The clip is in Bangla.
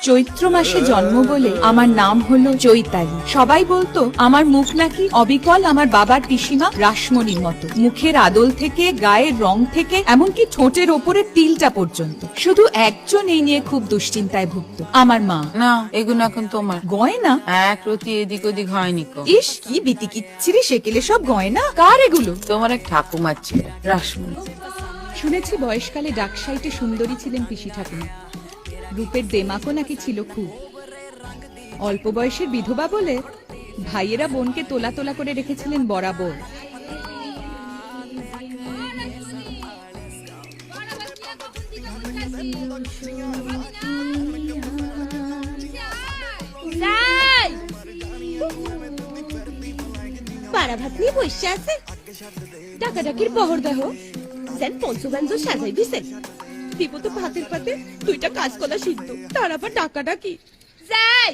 চৈত্র মাসে জন্ম বলে আমার নাম হলো চৈতালি। সবাই বলতো আমার মুখ নাকি অবিকল আমার বাবার পিসিমা রাসমণির মতো। মুখের আদল থেকে, গায়ের রং থেকে, এমনকি ঠোঁটের ওপরে তিলটা পর্যন্ত। শুধু একজন এই নিয়ে খুব দুশ্চিন্তায় ভুগত, আমার মা। না, এগুলো এখন তোমার গয়না? এক রতি এদিক ওদিক হয়নি কো। ইস, কি বিতিকিচ্ছিরি সেকেলে সব গয়না। কার এগুলো? তোমার এক ঠাকুমার ছিল, রাসমণি। শুনেছি বয়সকালে ডাকসাইটে সুন্দরী ছিলেন পিসি ঠাকুমা। রূপের দেমাকও নাকি ছিল খুব। অল্প বয়সের বিধবা বলে ভাইয়েরা বোনকে তোলা তোলা করে রেখেছিলেন বরাবর। পাড়া ভাত নিয়ে বসে আছে, ডাকাডাকির পহর দেহ সেন পঞ্চগঞ্জ সাজাই দিছে। দিব তো ভাতের পাতে দুইটা কাঁচকলা সিদ্ধ, তার আবার ডাকাডাকি। যাই